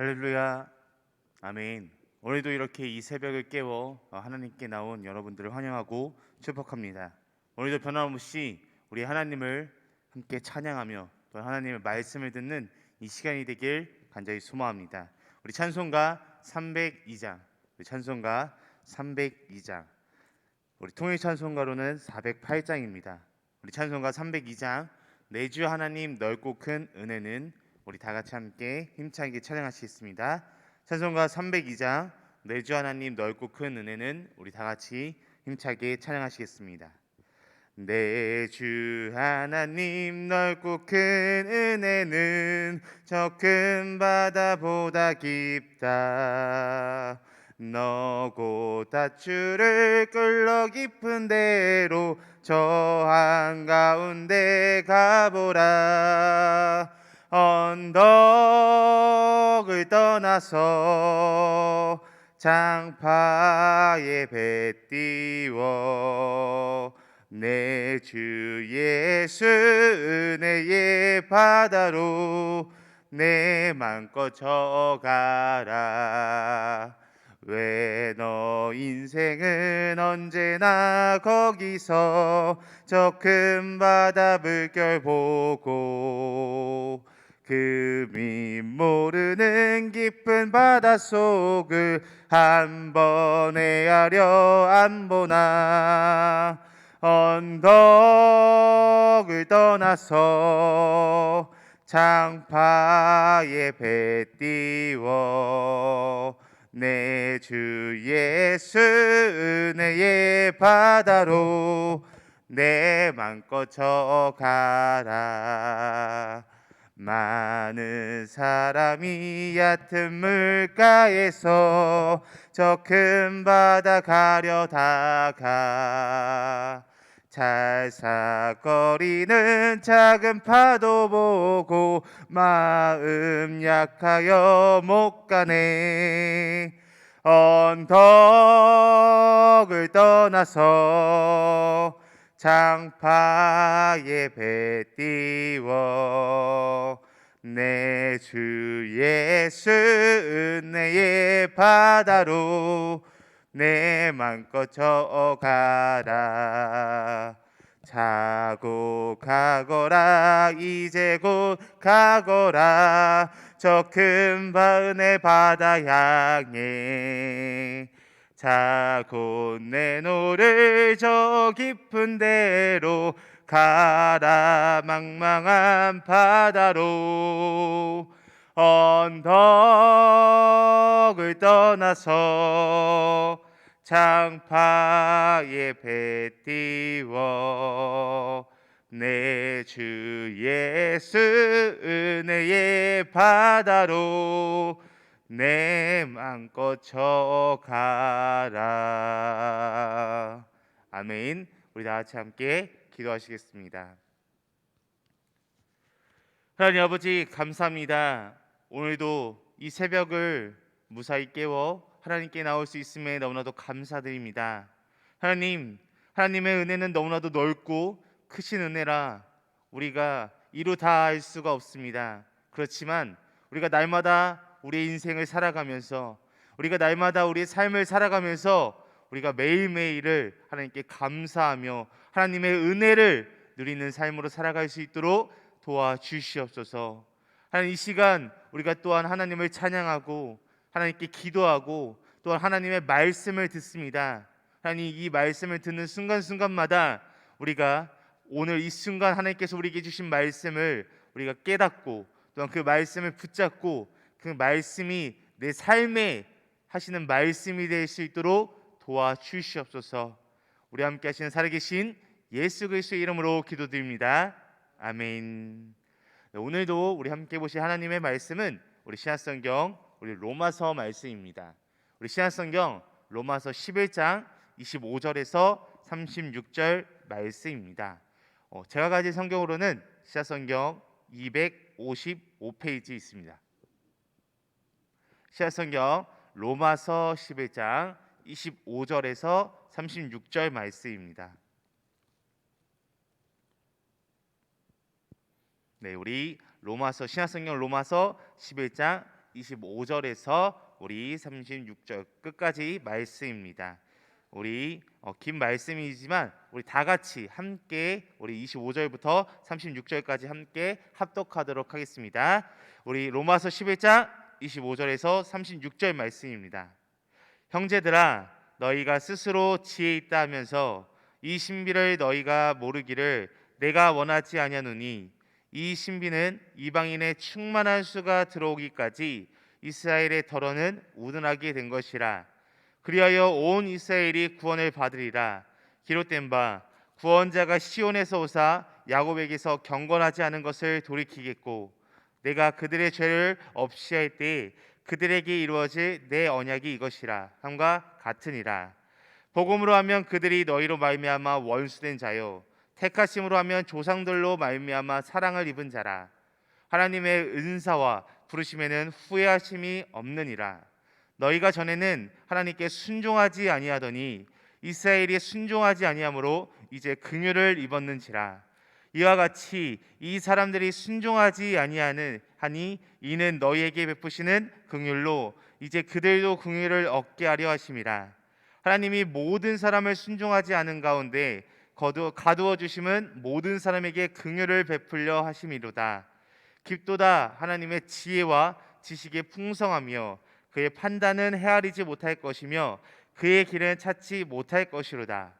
할렐루야. 아멘. 오늘도 이렇게 이 새벽을 깨워 하나님께 나온 여러분들을 환영하고 축복합니다. 오늘도 변함없이 우리 하나님을 함께 찬양하며 또 하나님의 말씀을 듣는 이 시간이 되길 간절히 소망합니다. 우리 찬송가 302장, 찬송가 302장, 우리 통일 찬송가로는 408장입니다. 우리 찬송가 302장, 내 주 하나님 넓고 큰 은혜는, 우리 다 같이 함께 힘차게 찬양하시겠습니다. 찬송가 302장, 내 주 하나님 넓고 큰 은혜는, 우리 다 같이 힘차게 찬양하시겠습니다. 내 주 하나님 넓고 큰 은혜는 저 큰 바다보다 깊다. 너고 다추를 끌러 깊은 데로 저 한가운데 가보라. 언덕을 떠나서 장파에 배 띄워 내 주 예수 은혜의 바다로 내 맘껏 저가라. 왜 너 인생은 언제나 거기서 저 큰 바다 물결 보고 금이 모르는 깊은 바닷속을 한 번 헤아려 안 보나. 언덕을 떠나서 장파에 배 띄워 내 주 예수 은혜의 바다로 내 맘껏 저가라. 많은 사람이 얕은 물가에서 저 큰 바다 가려다가 찰싹거리는 작은 파도 보고 마음 약하여 못 가네. 언덕을 떠나서 장파에 배 띄워 내 주 예수 은혜의 바다로 내 맘껏 저가라. 자고 가거라. 이제 곧 가거라. 저 큰 은혜 바다 향해 자고 내 노를 저 깊은 데로 가라. 망망한 바다로 언덕을 떠나서 장파에 배 띄워 내 주 예수 은혜의 바다로 내 맘껏 저가라. 아멘. 우리 다 같이 함께 기도하시겠습니다. 하나님 아버지, 감사합니다. 오늘도 이 새벽을 무사히 깨워 하나님께 나올 수 있음에 너무나도 감사드립니다. 하나님, 하나님의 은혜는 너무나도 넓고 크신 은혜라 우리가 이루 다 알 수가 없습니다. 그렇지만 우리가 날마다 우리의 인생을 살아가면서, 우리가 날마다 우리의 삶을 살아가면서 우리가 매일매일을 하나님께 감사하며 하나님의 은혜를 누리는 삶으로 살아갈 수 있도록 도와주시옵소서. 하나님, 이 시간 우리가 또한 하나님을 찬양하고 하나님께 기도하고 또한 하나님의 말씀을 듣습니다. 하나님, 이 말씀을 듣는 순간순간마다 우리가 오늘 이 순간 하나님께서 우리에게 주신 말씀을 우리가 깨닫고 또한 그 말씀을 붙잡고 그 말씀이 내 삶에 하시는 말씀이 될 수 있도록 도와주시옵소서. 우리 함께 하시는 살아계신 예수 그리스도의 이름으로 기도드립니다. 아멘. 오늘도 우리 함께 보실 하나님의 말씀은 우리 신약성경 우리 로마서 말씀입니다. 우리 신약성경 로마서 11장 25절에서 36절 말씀입니다. 제가 가진 성경으로는 신약성경 255페이지 있습니다. 신약성경 로마서 11장 25절에서 36절 말씀입니다. 네, 우리 로마서 신약성경 로마서 11장 25절에서 우리 36절 끝까지 말씀입니다. 우리 긴 말씀이지만 우리 다 같이 함께 우리 25절부터 36절까지 함께 합독하도록 하겠습니다. 우리 로마서 11장 25절에서 36절 말씀입니다. 형제들아, 너희가 스스로 지혜 있다 하면서 이 신비를 너희가 모르기를 내가 원하지 아니하노니, 이 신비는 이방인의 충만한 수가 들어오기까지 이스라엘의 덜어는 우둔하게 된 것이라. 그리하여 온 이스라엘이 구원을 받으리라. 기록된 바 구원자가 시온에서 오사 야곱에게서 경건하지 않은 것을 돌이키겠고, 내가 그들의 죄를 없이 할 때에 그들에게 이루어질 내 언약이 이것이라 함과 같으니라. 복음으로 하면 그들이 너희로 말미암아 원수된 자요, 택하심으로 하면 조상들로 말미암아 사랑을 입은 자라. 하나님의 은사와 부르심에는 후회하심이 없느니라. 너희가 전에는 하나님께 순종하지 아니하더니 이스라엘이 순종하지 아니하므로 이제 긍휼을 입었는지라. 이와 같이 이 사람들이 순종하지 아니하니 이는 너희에게 베푸시는 긍휼로 이제 그들도 긍휼을 얻게 하려 하심이라. 하나님이 모든 사람을 순종하지 않은 가운데 가두어 주심은 모든 사람에게 긍휼을 베풀려 하심이로다. 깊도다 하나님의 지혜와 지식의 풍성하며 그의 판단은 헤아리지 못할 것이며 그의 길은 찾지 못할 것이로다.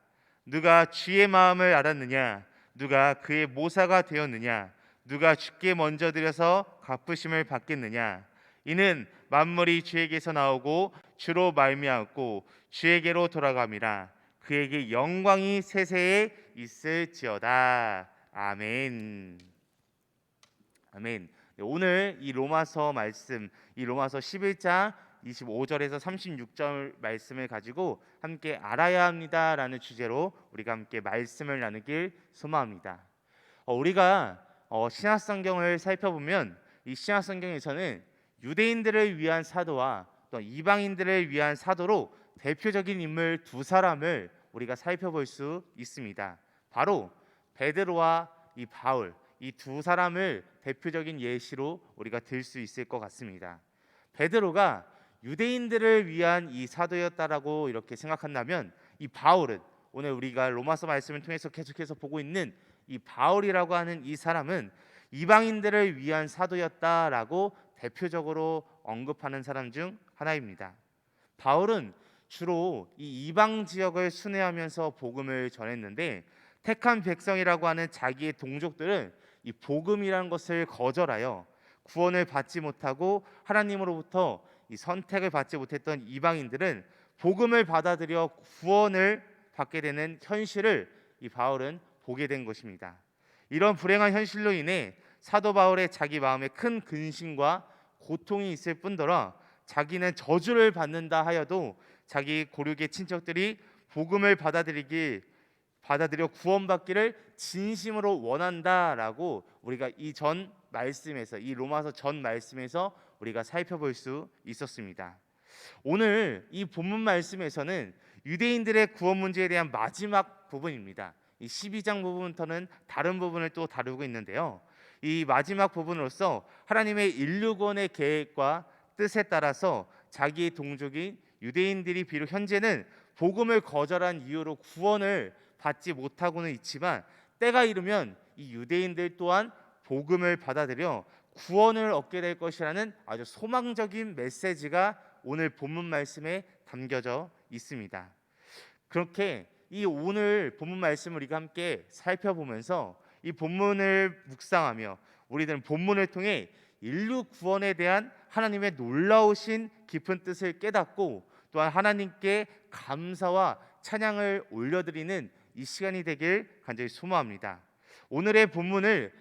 누가 주의 마음을 알았느냐? 누가 그의 모사가 되었느냐? 누가 주께 먼저 드려서 갚으심을 받겠느냐? 이는 만물이 주에게서 나오고 주로 말미암고 주에게로 돌아감이라. 그에게 영광이 세세에 있을지어다. 아멘. 아멘. 오늘 이 로마서 말씀, 이 로마서 11장 25절에서 36절 말씀을 가지고 함께 알아야 합니다라는 주제로 우리가 함께 말씀을 나누길 소망합니다. 우리가 신약성경을 살펴보면 이 신약성경에서는 유대인들을 위한 사도와 또 이방인들을 위한 사도로 대표적인 인물 두 사람을 우리가 살펴볼 수 있습니다. 바로 베드로와 이 바울, 이 두 사람을 대표적인 예시로 우리가 들 수 있을 것 같습니다. 베드로가 유대인들을 위한 이 사도였다라고 이렇게 생각한다면, 이 바울은 오늘 우리가 로마서 말씀을 통해서 계속해서 보고 있는 이 바울이라고 하는 이 사람은 이방인들을 위한 사도였다라고 대표적으로 언급하는 사람 중 하나입니다. 바울은 주로 이 이방 지역을 순회하면서 복음을 전했는데, 택한 백성이라고 하는 자기의 동족들은 이 복음이라는 것을 거절하여 구원을 받지 못하고 하나님으로부터 이 선택을 받지 못했던 이방인들은 복음을 받아들여 구원을 받게 되는 현실을 이 바울은 보게 된 것입니다. 이런 불행한 현실로 인해 사도 바울의 자기 마음에 큰 근심과 고통이 있을 뿐더러 자기는 저주를 받는다 하여도 자기 고륙의 친척들이 복음을 받아들여 구원받기를 진심으로 원한다라고 우리가 이 전 말씀에서, 이 로마서 전 말씀에서 우리가 살펴볼 수 있었습니다. 오늘 이 본문 말씀에서는 유대인들의 구원 문제에 대한 마지막 부분입니다. 이 12장 부분부터는 다른 부분을 또 다루고 있는데요. 이 마지막 부분으로서 하나님의 인류 구원의 계획과 뜻에 따라서 자기의 동족인 유대인들이 비록 현재는 복음을 거절한 이유로 구원을 받지 못하고는 있지만, 때가 이르면 이 유대인들 또한 복음을 받아들여 구원을 얻게 될 것이라는 아주 소망적인 메시지가 오늘 본문 말씀에 담겨져 있습니다. 그렇게 이 오늘 본문 말씀을 우리가 함께 살펴보면서 이 본문을 묵상하며 우리들은 본문을 통해 인류 구원에 대한 하나님의 놀라우신 깊은 뜻을 깨닫고 또한 하나님께 감사와 찬양을 올려드리는 이 시간이 되길 간절히 소망합니다. 오늘의 본문을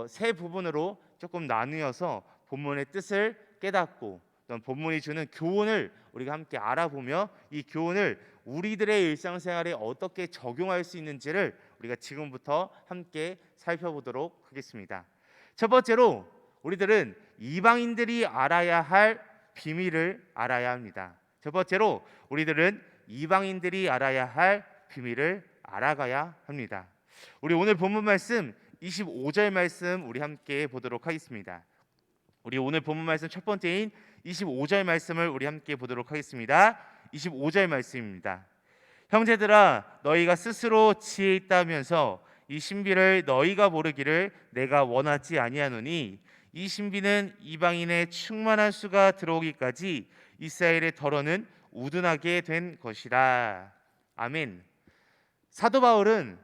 세 부분으로 조금 나누어서 본문의 뜻을 깨닫고 또한 본문이 주는 교훈을 우리가 함께 알아보며 이 교훈을 우리들의 일상생활에 어떻게 적용할 수 있는지를 우리가 지금부터 함께 살펴보도록 하겠습니다. 첫 번째로 우리들은 이방인들이 알아야 할 비밀을 알아야 합니다. 첫 번째로 우리들은 이방인들이 알아야 할 비밀을 알아가야 합니다. 우리 오늘 본문 말씀 25절 말씀 우리 함께 보도록 하겠습니다. 우리 오늘 본문 말씀 첫 번째인 25절 말씀을 우리 함께 보도록 하겠습니다. 25절 말씀입니다. 형제들아 너희가 스스로 지혜 있다면서 이 신비를 너희가 모르기를 내가 원하지 아니하노니 이 신비는 이방인의 충만한 수가 들어오기까지 이스라엘의 더러는 우둔하게 된 것이라. 아멘. 사도 바울은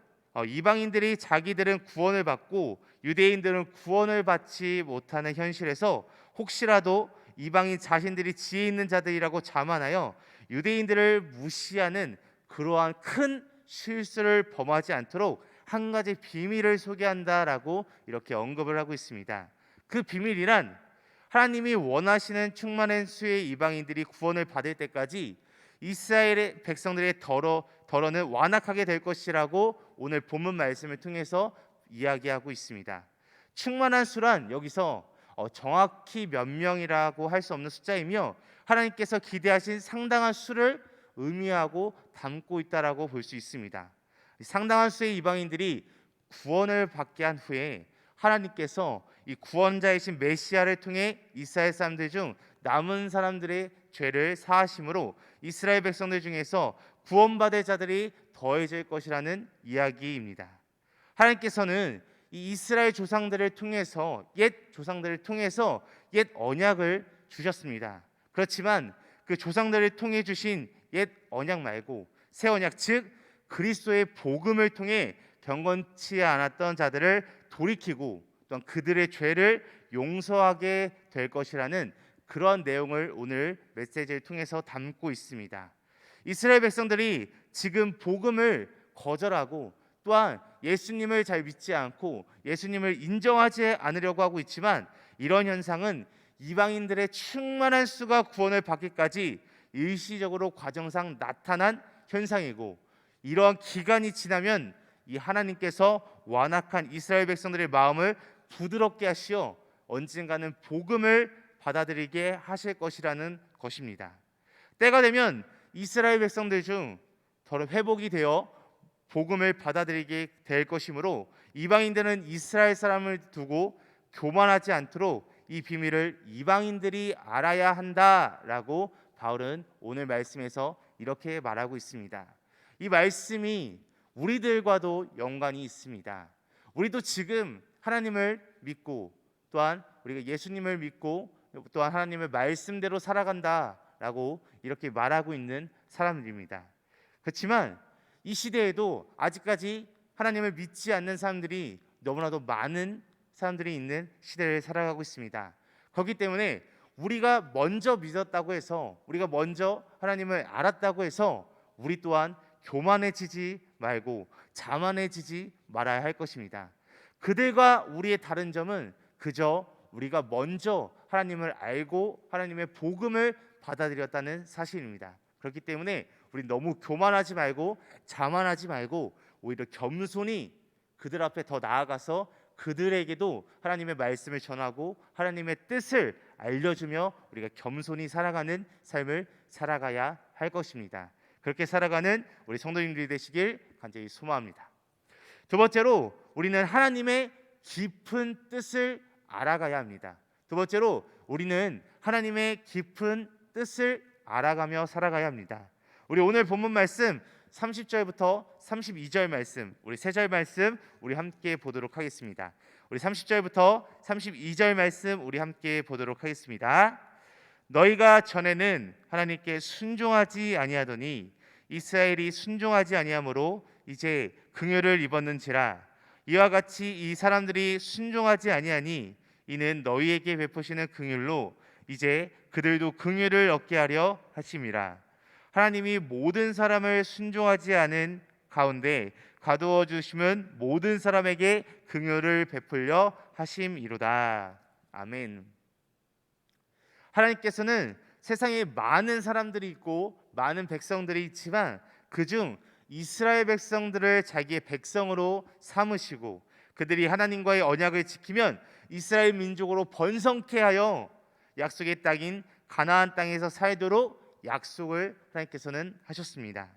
이방인들이 자기들은 구원을 받고 유대인들은 구원을 받지 못하는 현실에서 혹시라도 이방인 자신들이 지혜 있는 자들이라고 자만하여 유대인들을 무시하는 그러한 큰 실수를 범하지 않도록 한 가지 비밀을 소개한다라고 이렇게 언급을 하고 있습니다. 그 비밀이란 하나님이 원하시는 충만한 수의 이방인들이 구원을 받을 때까지 이스라엘의 백성들의 더러는 완악하게 될 것이라고 오늘 본문 말씀을 통해서 이야기하고 있습니다. 충만한 수란 여기서 정확히 몇 명이라고 할 수 없는 숫자이며 하나님께서 기대하신 상당한 수를 의미하고 담고 있다라고 볼 수 있습니다. 상당한 수의 이방인들이 구원을 받게 한 후에 하나님께서 이 구원자이신 메시아를 통해 이스라엘 사람들 중 남은 사람들의 죄를 사하심으로 이스라엘 백성들 중에서 구원받을 자들이 더해질 것이라는 이야기입니다. 하나님께서는 이 이스라엘 조상들을 통해서 옛 조상들을 통해서 옛 언약을 주셨습니다. 그렇지만 그 조상들을 통해 주신 옛 언약 말고 새 언약, 즉 그리스도의 복음을 통해 경건치 않았던 자들을 돌이키고 또한 그들의 죄를 용서하게 될 것이라는 그런 내용을 오늘 메시지를 통해서 담고 있습니다. 이스라엘 백성들이 지금 복음을 거절하고 또한 예수님을 잘 믿지 않고 예수님을 인정하지 않으려고 하고 있지만 이런 현상은 이방인들의 충만한 수가 구원을 받기까지 일시적으로 과정상 나타난 현상이고 이러한 기간이 지나면 이 하나님께서 완악한 이스라엘 백성들의 마음을 부드럽게 하시어 언젠가는 복음을 받아들이게 하실 것이라는 것입니다. 때가 되면 이스라엘 백성들 중 더러 회복이 되어 복음을 받아들이게 될 것이므로 이방인들은 이스라엘 사람을 두고 교만하지 않도록 이 비밀을 이방인들이 알아야 한다라고 바울은 오늘 말씀에서 이렇게 말하고 있습니다. 이 말씀이 우리들과도 연관이 있습니다. 우리도 지금 하나님을 믿고 또한 우리가 예수님을 믿고 또한 하나님의 말씀대로 살아간다라고 이렇게 말하고 있는 사람들입니다. 그렇지만 이 시대에도 아직까지 하나님을 믿지 않는 사람들이 너무나도 많은 사람들이 있는 시대를 살아가고 있습니다. 그렇기 때문에 우리가 먼저 믿었다고 해서 우리가 먼저 하나님을 알았다고 해서 우리 또한 교만해지지 말고 자만해지지 말아야 할 것입니다. 그들과 우리의 다른 점은 그저 우리가 먼저 하나님을 알고 하나님의 복음을 받아들였다는 사실입니다. 그렇기 때문에 우리 너무 교만하지 말고 자만하지 말고 오히려 겸손히 그들 앞에 더 나아가서 그들에게도 하나님의 말씀을 전하고 하나님의 뜻을 알려주며 우리가 겸손히 살아가는 삶을 살아가야 할 것입니다. 그렇게 살아가는 우리 성도님들이 되시길 간절히 소망합니다. 두 번째로 우리는 하나님의 깊은 뜻을 알아가야 합니다. 두 번째로 우리는 하나님의 깊은 뜻을 알아가며 살아가야 합니다. 우리 오늘 본문 말씀 30절부터 32절 말씀, 우리 세 절 말씀 우리 함께 보도록 하겠습니다. 우리 30절부터 32절 말씀 우리 함께 보도록 하겠습니다. 너희가 전에는 하나님께 순종하지 아니하더니 이스라엘이 순종하지 아니하므로 이제 긍휼을 입었는지라. 이와 같이 이 사람들이 순종하지 아니하니 이는 너희에게 베푸시는 긍휼로 이제 그들도 긍휼을 얻게 하려 하심이라. 하나님이 모든 사람을 순종하지 않은 가운데 가두어 주시면 모든 사람에게 긍휼을 베풀려 하심이로다. 아멘. 하나님께서는 세상에 많은 사람들이 있고 많은 백성들이 있지만 그중 이스라엘 백성들을 자기의 백성으로 삼으시고 그들이 하나님과의 언약을 지키면 이스라엘 민족으로 번성케 하여 약속의 땅인 가나안 땅에서 살도록 약속을 하나님께서는 하셨습니다.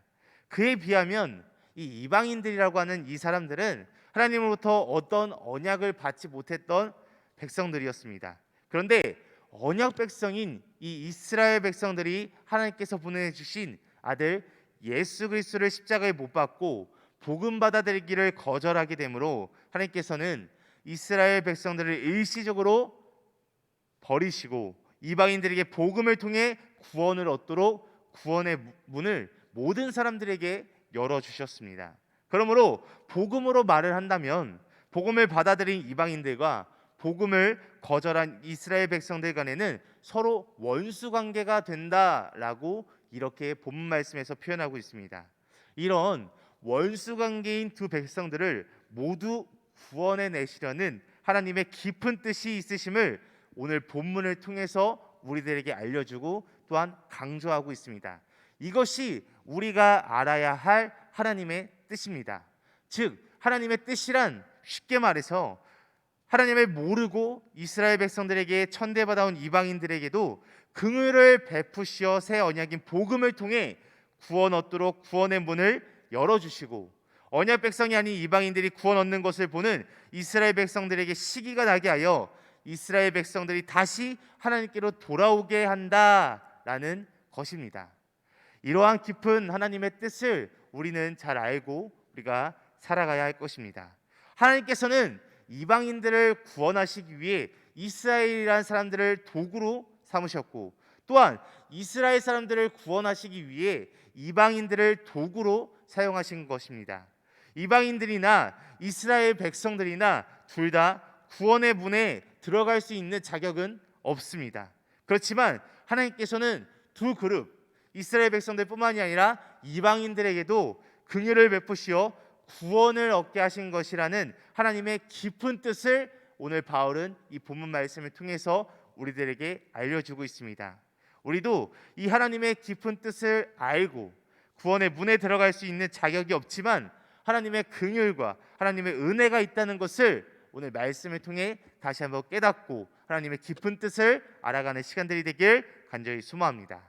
그에 비하면 이 이방인들이라고 하는 이 사람들은 하나님으로부터 어떤 언약을 받지 못했던 백성들이었습니다. 그런데 언약 백성인 이 이스라엘 백성들이 하나님께서 보내주신 아들 예수 그리스도를 십자가에 못 박고 복음 받아들이기를 거절하게 되므로 하나님께서는 이스라엘 백성들을 일시적으로 버리시고 이방인들에게 복음을 통해 구원을 얻도록 구원의 문을 모든 사람들에게 열어 주셨습니다. 그러므로 복음으로 말을 한다면 복음을 받아들인 이방인들과 복음을 거절한 이스라엘 백성들 간에는 서로 원수 관계가 된다라고 이렇게 본문 말씀에서 표현하고 있습니다. 이런 원수 관계인 두 백성들을 모두 구원해 내시려는 하나님의 깊은 뜻이 있으심을 오늘 본문을 통해서 우리들에게 알려주고 또한 강조하고 있습니다. 이것이 우리가 알아야 할 하나님의 뜻입니다. 즉 하나님의 뜻이란 쉽게 말해서 하나님을 모르고 이스라엘 백성들에게 천대받아온 이방인들에게도 긍휼을 베푸시어 새 언약인 복음을 통해 구원 얻도록 구원의 문을 열어주시고 언약 백성이 아닌 이방인들이 구원 얻는 것을 보는 이스라엘 백성들에게 시기가 나게 하여 이스라엘 백성들이 다시 하나님께로 돌아오게 한다라는 것입니다. 이러한 깊은 하나님의 뜻을 우리는 잘 알고 우리가 살아가야 할 것입니다. 하나님께서는 이방인들을 구원하시기 위해 이스라엘이라는 사람들을 도구로 삼으셨고 또한 이스라엘 사람들을 구원하시기 위해 이방인들을 도구로 사용하신 것입니다. 이방인들이나 이스라엘 백성들이나 둘 다 구원의 문에 들어갈 수 있는 자격은 없습니다. 그렇지만 하나님께서는 두 그룹 이스라엘 백성들뿐만이 아니라 이방인들에게도 긍휼을 베푸시어 구원을 얻게 하신 것이라는 하나님의 깊은 뜻을 오늘 바울은 이 본문 말씀을 통해서 우리들에게 알려주고 있습니다. 우리도 이 하나님의 깊은 뜻을 알고 구원의 문에 들어갈 수 있는 자격이 없지만 하나님의 긍휼과 하나님의 은혜가 있다는 것을 오늘 말씀을 통해 다시 한번 깨닫고 하나님의 깊은 뜻을 알아가는 시간들이 되길 간절히 소망합니다.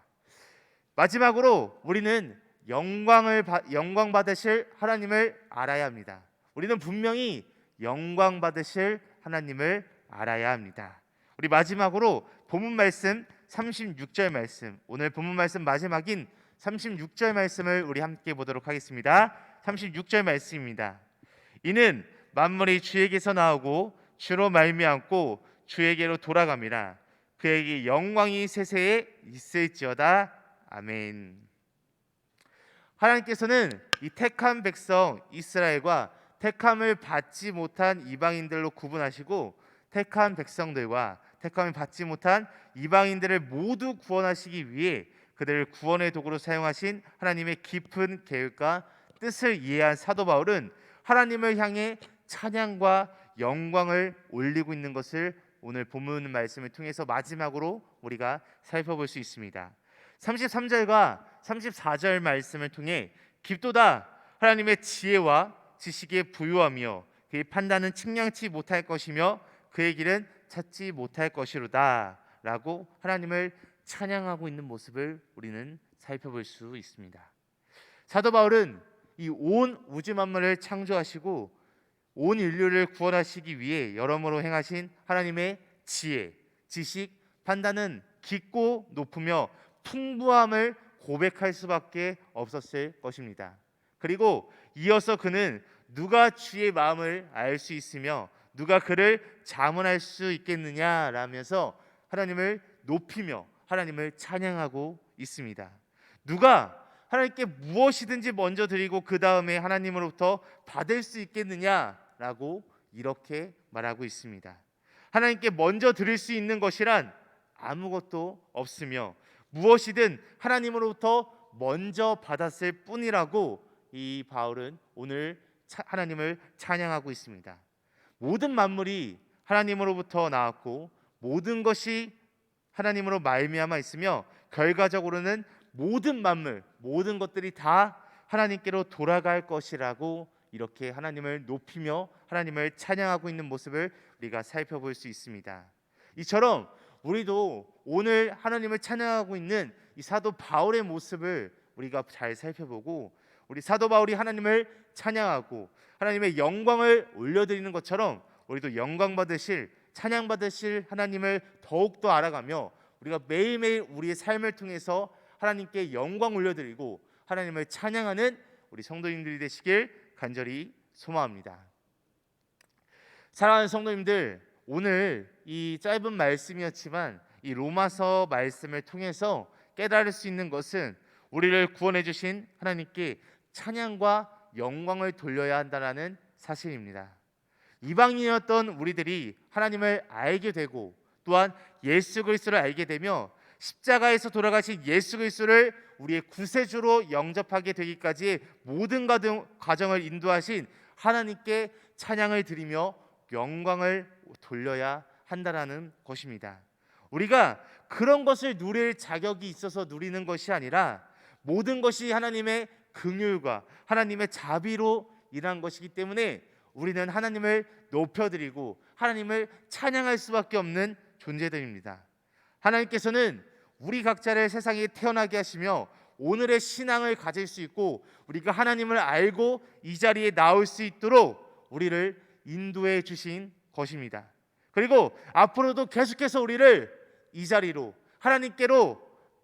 마지막으로 우리는 영광 받으실 하나님을 알아야 합니다. 우리는 분명히 영광 받으실 하나님을 알아야 합니다. 우리 마지막으로 본문 말씀 36절 말씀, 오늘 본문 말씀 마지막인 36절 말씀을 우리 함께 보도록 하겠습니다. 36절 말씀입니다. 이는 만물이 주에게서 나오고 주로 말미암고 주에게로 돌아갑니다. 그에게 영광이 세세에 있을지어다. 아멘. 하나님께서는 이 택한 백성 이스라엘과 택함을 받지 못한 이방인들로 구분하시고 택한 백성들과 택함을 받지 못한 이방인들을 모두 구원하시기 위해 그들을 구원의 도구로 사용하신 하나님의 깊은 계획과 뜻을 이해한 사도 바울은 하나님을 향해 찬양과 영광을 올리고 있는 것을 오늘 본문 말씀을 통해서 마지막으로 우리가 살펴볼 수 있습니다. 33절과 34절 말씀을 통해 깊도다 하나님의 지혜와 지식에 부유하며 그의 판단은 측량치 못할 것이며 그의 길은 찾지 못할 것이로다 라고 하나님을 찬양하고 있는 모습을 우리는 살펴볼 수 있습니다. 사도 바울은 이 온 우주 만물을 창조하시고 온 인류를 구원하시기 위해 여러모로 행하신 하나님의 지혜, 지식, 판단은 깊고 높으며 풍부함을 고백할 수밖에 없었을 것입니다. 그리고 이어서 그는 누가 주의 마음을 알 수 있으며 누가 그를 자문할 수 있겠느냐라면서 하나님을 높이며 하나님을 찬양하고 있습니다. 누가 하나님께 무엇이든지 먼저 드리고 그 다음에 하나님으로부터 받을 수 있겠느냐라고 이렇게 말하고 있습니다. 하나님께 먼저 드릴 수 있는 것이란 아무것도 없으며 무엇이든 하나님으로부터 먼저 받았을 뿐이라고 이 바울은 오늘 하나님을 찬양하고 있습니다. 모든 만물이 하나님으로부터 나왔고 모든 것이 하나님으로 말미암아 있으며 결과적으로는 모든 만물, 모든 것들이 다 하나님께로 돌아갈 것이라고 이렇게 하나님을 높이며 하나님을 찬양하고 있는 모습을 우리가 살펴볼 수 있습니다. 이처럼 우리도 오늘 하나님을 찬양하고 있는 이 사도 바울의 모습을 우리가 잘 살펴보고 우리 사도 바울이 하나님을 찬양하고 하나님의 영광을 올려드리는 것처럼 우리도 영광 받으실 찬양받으실 하나님을 더욱더 알아가며 우리가 매일매일 우리의 삶을 통해서 하나님께 영광 올려드리고 하나님을 찬양하는 우리 성도님들이 되시길 간절히 소망합니다. 사랑하는 성도님들, 오늘 이 짧은 말씀이었지만 이 로마서 말씀을 통해서 깨달을 수 있는 것은 우리를 구원해 주신 하나님께 찬양과 영광을 돌려야 한다는 사실입니다. 이방인이었던 우리들이 하나님을 알게 되고 또한 예수 그리스도를 알게 되며 십자가에서 돌아가신 예수 그리스도를 우리의 구세주로 영접하게 되기까지 모든 과정을 인도하신 하나님께 찬양을 드리며 영광을 돌려야 한다라는 것입니다. 우리가 그런 것을 누릴 자격이 있어서 누리는 것이 아니라 모든 것이 하나님의 긍휼과 하나님의 자비로 일한 것이기 때문에 우리는 하나님을 높여드리고 하나님을 찬양할 수밖에 없는 존재들입니다. 하나님께서는 우리 각자를 세상에 태어나게 하시며 오늘의 신앙을 가질 수 있고 우리가 하나님을 알고 이 자리에 나올 수 있도록 우리를 인도해 주신 것입니다. 그리고 앞으로도 계속해서 우리를 이 자리로 하나님께로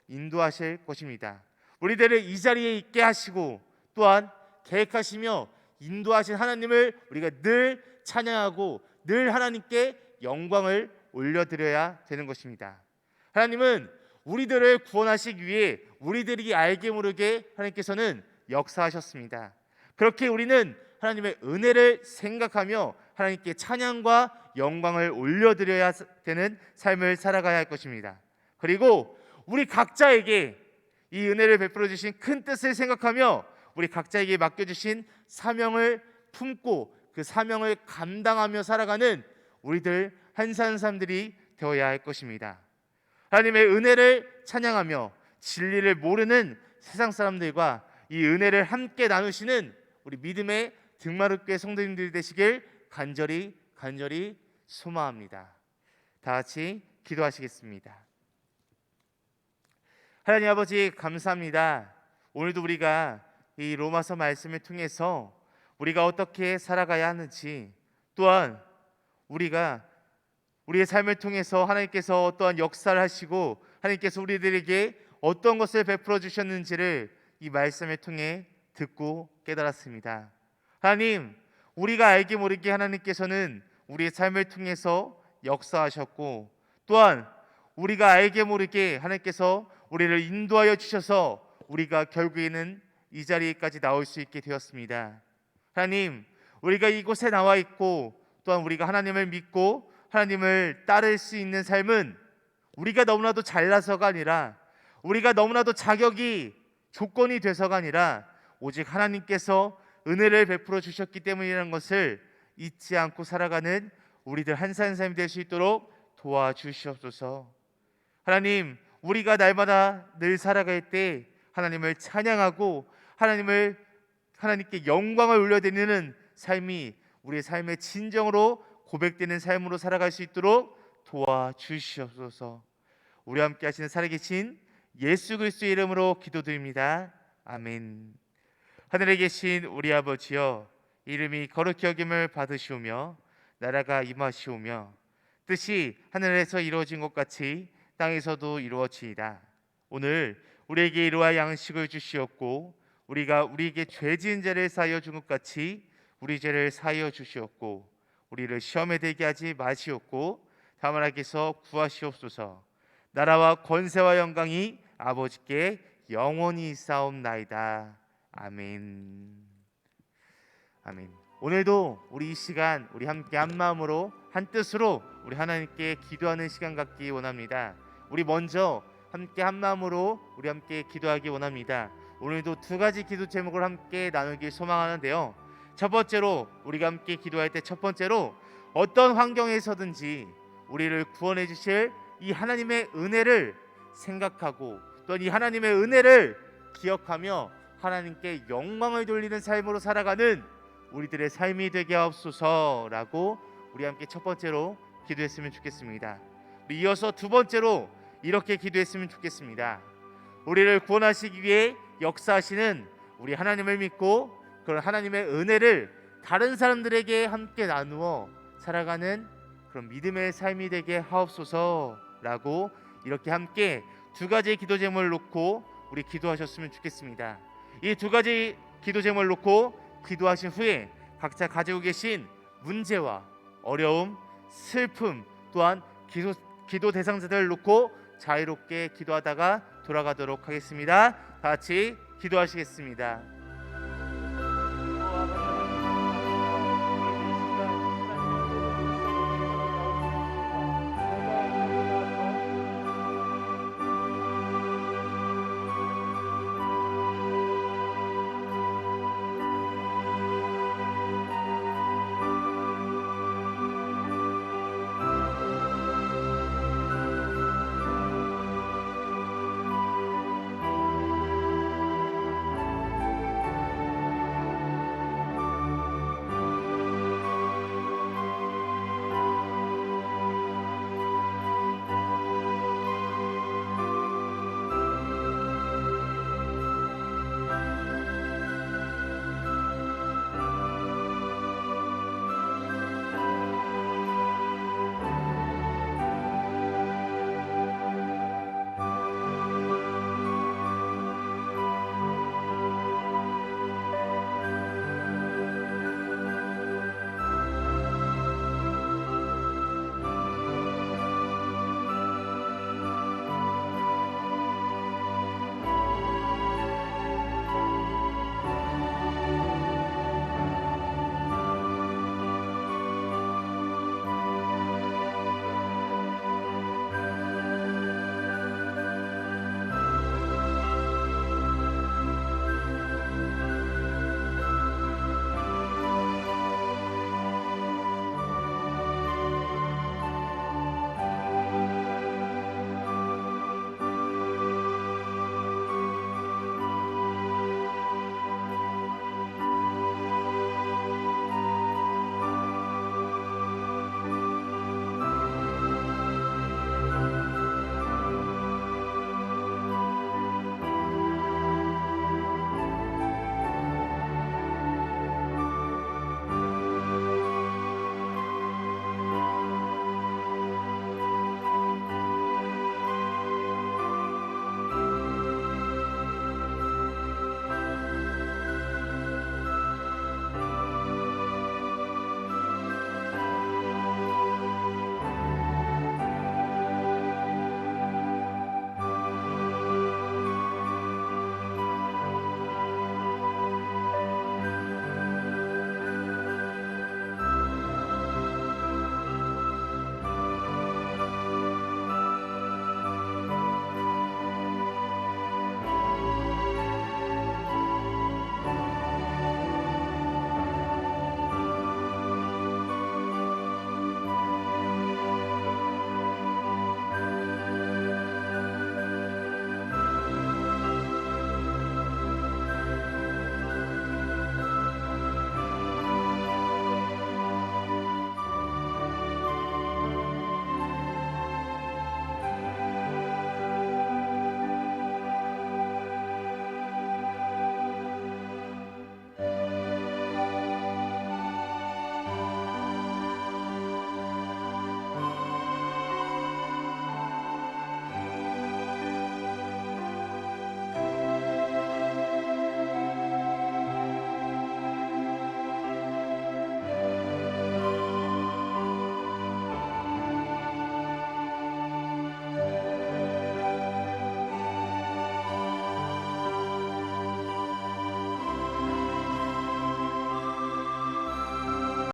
인도하실 것입니다. 우리들을 이 자리에 있게 하시고 또한 계획하시며 인도하신 하나님을 우리가 늘 찬양하고 늘 하나님께 영광을 올려드려야 되는 것입니다. 하나님은 우리들을 구원하시기 위해 우리들이 알게 모르게 하나님께서는 역사하셨습니다. 그렇게 우리는 하나님의 은혜를 생각하며 하나님께 찬양과 영광을 올려드려야 되는 삶을 살아가야 할 것입니다. 그리고 우리 각자에게 이 은혜를 베풀어 주신 큰 뜻을 생각하며 우리 각자에게 맡겨주신 사명을 품고 그 사명을 감당하며 살아가는 우리들 한 사람 사람들이 되어야 할 것입니다. 하나님의 은혜를 찬양하며 진리를 모르는 세상 사람들과 이 은혜를 함께 나누시는 우리 믿음의 등마룻교회 성도님들이 되시길 간절히 소망합니다. 다 같이 기도하시겠습니다. 하나님 아버지 감사합니다. 오늘도 우리가 이 로마서 말씀을 통해서 우리가 어떻게 살아가야 하는지 또한 우리가 우리의 삶을 통해서 하나님께서 어떠한 역사를 하시고 하나님께서 우리들에게 어떤 것을 베풀어 주셨는지를 이 말씀을 통해 듣고 깨달았습니다. 하나님, 우리가 알게 모르게 하나님께서는 우리의 삶을 통해서 역사하셨고 또한 우리가 알게 모르게 하나님께서 우리를 인도하여 주셔서 우리가 결국에는 이 자리에까지 나올 수 있게 되었습니다. 하나님, 우리가 이곳에 나와 있고 또한 우리가 하나님을 믿고 하나님을 따를 수 있는 삶은 우리가 너무나도 잘나서가 아니라 우리가 너무나도 자격이 조건이 돼서가 아니라 오직 하나님께서 은혜를 베풀어 주셨기 때문이라는 것을 잊지 않고 살아가는 우리들 한 사람 한 사람이 될 수 있도록 도와주시옵소서. 하나님, 우리가 날마다 늘 살아갈 때 하나님을 찬양하고 하나님께 영광을 올려드리는 삶이 우리의 삶의 진정으로 고백되는 삶으로 살아갈 수 있도록 도와주시옵소서. 우리와 함께 하시는 살아계신 예수 그리스도의 이름으로 기도드립니다. 아멘. 하늘에 계신 우리 아버지여, 이름이 거룩히 여김을 받으시오며 나라가 임하시오며 뜻이 하늘에서 이루어진 것 같이 땅에서도 이루어지이다. 오늘 우리에게 이러한 양식을 주시옵고 우리가 우리에게 죄 지은 자를 사하여 준 것 같이 우리 죄를 사하여 주시옵고 우리를 시험에 들게 하지 마시옵고 다만 악에서 구하시옵소서. 나라와 권세와 영광이 아버지께 영원히 있사옵나이다. 아멘. 아멘. 오늘도 우리 이 시간 우리 함께 한 마음으로 한 뜻으로 우리 하나님께 기도하는 시간 갖기 원합니다. 우리 먼저 함께 한 마음으로 우리 함께 기도하기 원합니다. 오늘도 두 가지 기도 제목을 함께 나누길 소망하는데요. 첫 번째로 우리가 함께 기도할 때 첫 번째로 어떤 환경에서든지 우리를 구원해 주실 이 하나님의 은혜를 생각하고 또 이 하나님의 은혜를 기억하며 하나님께 영광을 돌리는 삶으로 살아가는 우리들의 삶이 되게 하옵소서라고 우리 함께 첫 번째로 기도했으면 좋겠습니다. 우리 이어서 두 번째로 이렇게 기도했으면 좋겠습니다. 우리를 구원하시기 위해 역사하시는 우리 하나님을 믿고 그런 하나님의 은혜를 다른 사람들에게 함께 나누어 살아가는 그런 믿음의 삶이 되게 하옵소서라고 이렇게 함께 두 가지 기도 제목을 놓고 우리 기도하셨으면 좋겠습니다. 이 두 가지 기도 제목을 놓고 기도하신 후에 각자 가지고 계신 문제와 어려움, 슬픔 또한 기도 대상자들을 놓고 자유롭게 기도하다가 돌아가도록 하겠습니다. 다 같이 기도하시겠습니다.